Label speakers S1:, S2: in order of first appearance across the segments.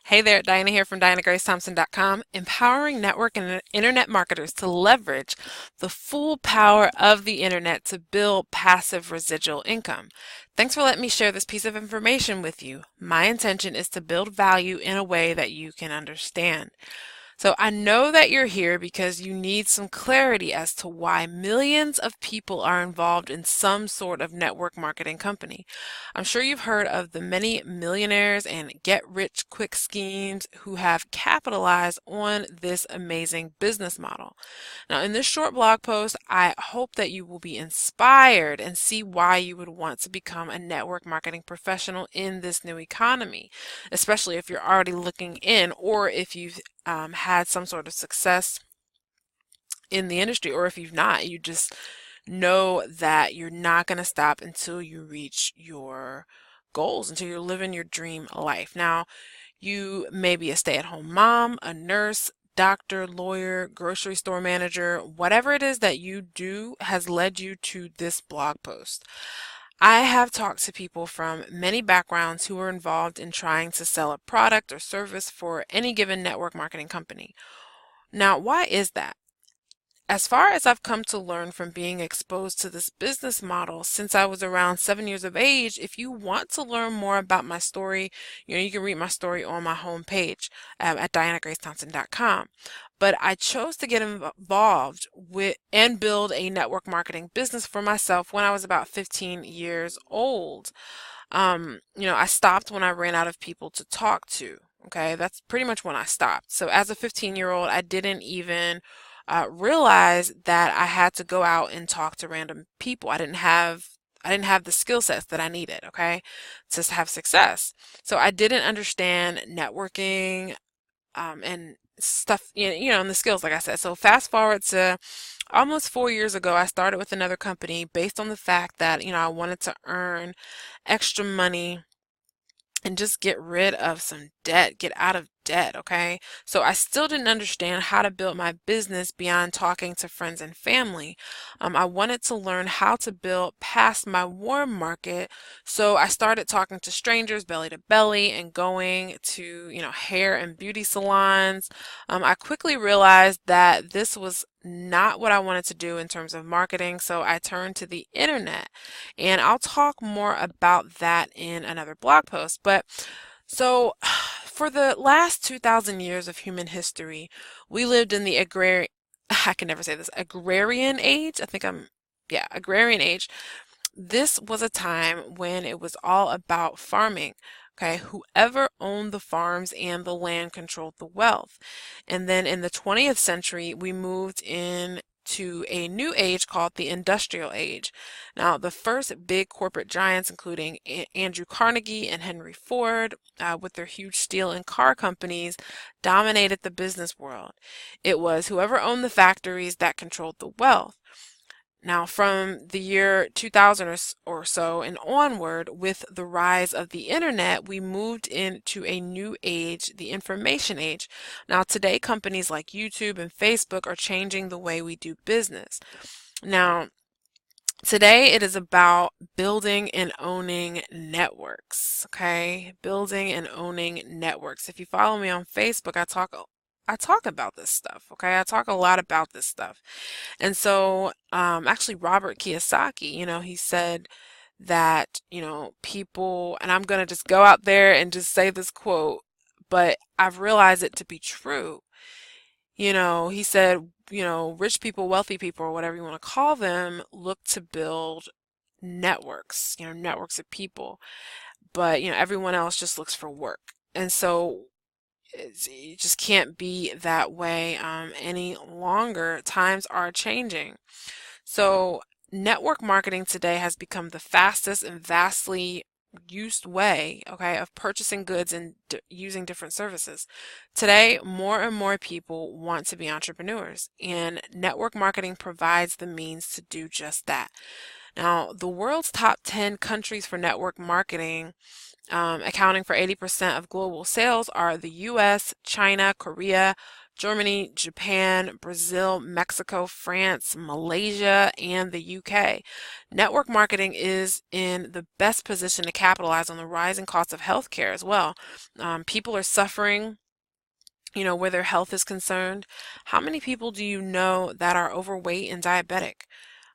S1: Hey there, Diana here from DianaGraceThompson.com, empowering network and internet marketers to leverage the full power of the internet to build passive residual income. Thanks for letting me share this piece of information with you. My intention is to build value in a way that you can understand. So I know that you're here because you need some clarity as to why millions of people are involved in some sort of network marketing company. I'm sure you've heard of the many millionaires and get rich quick schemes who have capitalized on this amazing business model. Now, in this short blog post, I hope that you will be inspired and see why you would want to become a network marketing professional in this new economy, especially if you're already looking in or if you've had some sort of success in the industry, or if you've not, you just know that you're not going to stop until you reach your goals, until you're living your dream life. Now, you may be a stay-at-home mom, a nurse, doctor, lawyer, grocery store manager, whatever it is that you do has led you to this blog post. I have talked to people from many backgrounds who are involved in trying to sell a product or service for any given network marketing company. Now, why is that? As far as I've come to learn from being exposed to this business model since I was around 7 years of age, if you want to learn more about my story, you can read my story on my homepage at DianaGraceThompson.com. But I chose to get involved with and build a network marketing business for myself when I was about 15 years old. I stopped when I ran out of people to talk to. Okay, that's pretty much when I stopped. So as a 15-year-old, I didn't even realize that I had to go out and talk to random people. I didn't have the skill sets that I needed, okay, to have success. So I didn't understand networking and stuff, and the skills, like I said. So fast forward to almost 4 years ago, I started with another company based on the fact that, I wanted to earn extra money and just get rid of some debt, get out of debt, okay? So I still didn't understand how to build my business beyond talking to friends and family. I wanted to learn how to build past my warm market, so I started talking to strangers belly to belly and going to, hair and beauty salons. I quickly realized that this was not what I wanted to do in terms of marketing, so I turned to the internet. And I'll talk more about that in another blog post. But so for the last 2,000 years of human history, we lived in the I can never say this, agrarian age. Yeah, agrarian age. This was a time when it was all about farming. Okay, whoever owned the farms and the land controlled the wealth. And then in the 20th century, we moved in to a new age called the industrial age. Now, the first big corporate giants, including Andrew Carnegie and Henry Ford, with their huge steel and car companies, dominated the business world. It was whoever owned the factories that controlled the wealth. Now, from the year 2000 or so and onward, with the rise of the internet, we moved into a new age, the information age. Now, today, companies like YouTube and Facebook are changing the way we do business. Now, today it is about building and owning networks, okay? Building and owning networks. If you follow me on Facebook, I talk about this stuff, okay? I talk a lot about this stuff. And so, actually, Robert Kiyosaki, he said that, people, and I'm going to just go out there and just say this quote, but I've realized it to be true. He said, rich people, wealthy people, or whatever you want to call them, look to build networks, networks of people, but, everyone else just looks for work. And so, it just can't be that way any longer. Times are changing. So, network marketing today has become the fastest and vastly used way, okay, of purchasing goods and using different services. Today, more and more people want to be entrepreneurs, and network marketing provides the means to do just that. Now, the world's top 10 countries for network marketing, accounting for 80% of global sales, are the US, China, Korea, Germany, Japan, Brazil, Mexico, France, Malaysia, and the UK. Network marketing is in the best position to capitalize on the rising cost of healthcare as well. People are suffering, where their health is concerned. How many people do you know that are overweight and diabetic?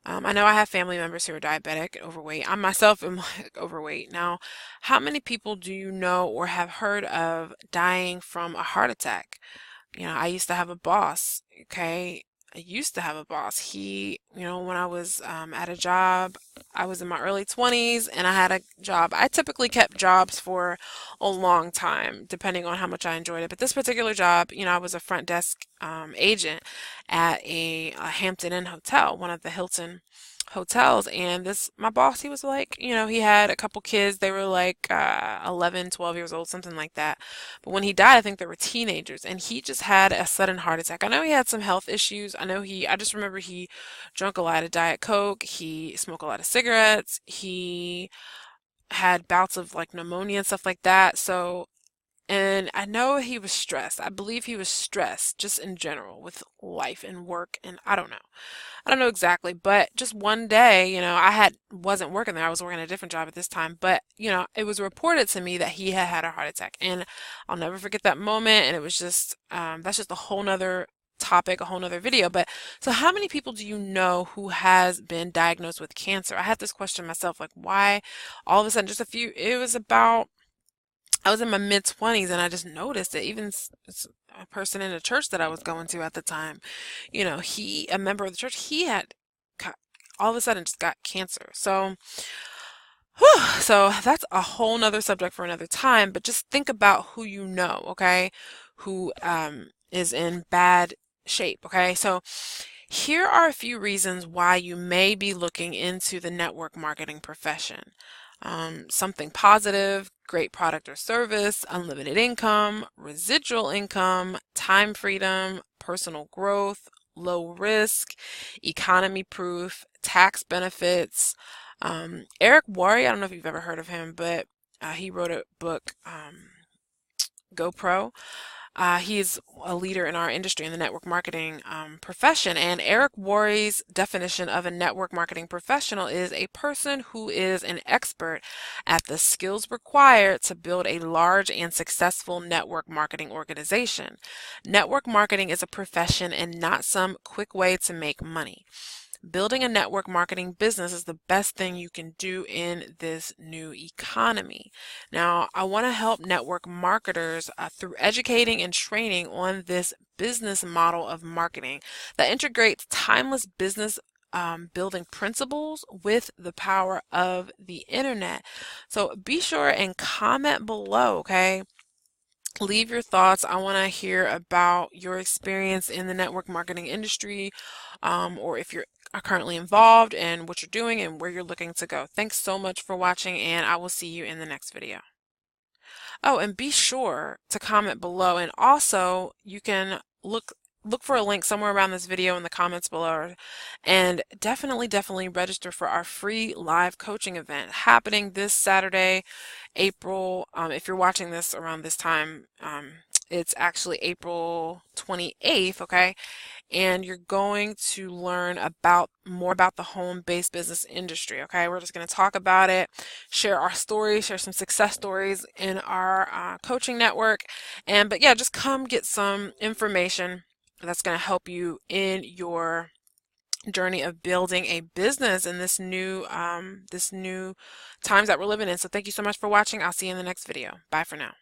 S1: I know I have family members who are diabetic and overweight. I myself am like overweight. Now, how many people do you know or have heard of dying from a heart attack? I used to have a boss, okay? I used to have a boss. When I was at a job, I was in my early 20s and I had a job. I typically kept jobs for a long time, depending on how much I enjoyed it. But this particular job, I was a front desk agent at a Hampton Inn hotel, one of the Hilton hotels. And my boss, he was like, he had a couple kids. They were like 11, 12 years old, something like that. But when he died, I think they were teenagers, and he just had a sudden heart attack. I know he had some health issues. I just remember he drank a lot of Diet Coke. He smoked a lot of cigarettes. He had bouts of like pneumonia and stuff like that. And I know he was stressed. I believe he was stressed just in general with life and work, and I don't know. I don't know exactly, but just one day, wasn't working there. I was working a different job at this time, but it was reported to me that he had had a heart attack, and I'll never forget that moment. And it was just, that's just a whole nother topic, a whole nother video. But so how many people do you know who has been diagnosed with cancer? I had this question myself, like why all of a sudden, I was in my mid 20s and I just noticed it. Even a person in a church that I was going to at the time, a member of the church, he had all of a sudden just got cancer. So, so that's a whole nother subject for another time, but just think about who you know, okay? Who is in bad shape, okay? So here are a few reasons why you may be looking into the network marketing profession. Something positive, great product or service, unlimited income, residual income, time freedom, personal growth, low risk, economy proof, tax benefits. Eric Worre, I don't know if you've ever heard of him, but he wrote a book, GoPro. He's a leader in our industry in the network marketing profession. And Eric Worre's definition of a network marketing professional is a person who is an expert at the skills required to build a large and successful network marketing organization. Network marketing is a profession and not some quick way to make money. Building a network marketing business is the best thing you can do in this new economy. Now, I want to help network marketers through educating and training on this business model of marketing that integrates timeless business building principles with the power of the internet. So be sure and comment below, okay? Leave your thoughts. I want to hear about your experience in the network marketing industry, or if you're are currently involved and what you're doing and where you're looking to go. Thanks so much for watching, and I will see you in the next video. Oh, and be sure to comment below, and also you can look for a link somewhere around this video in the comments below, and definitely register for our free live coaching event happening this Saturday, April, if you're watching this around this time, it's actually April 28th, okay? And you're going to learn more about the home-based business industry, okay? We're just going to talk about it, share our stories, share some success stories in our coaching network, but yeah, just come get some information that's going to help you in your journey of building a business in this new times that we're living in. So thank you so much for watching. I'll see you in the next video. Bye for now.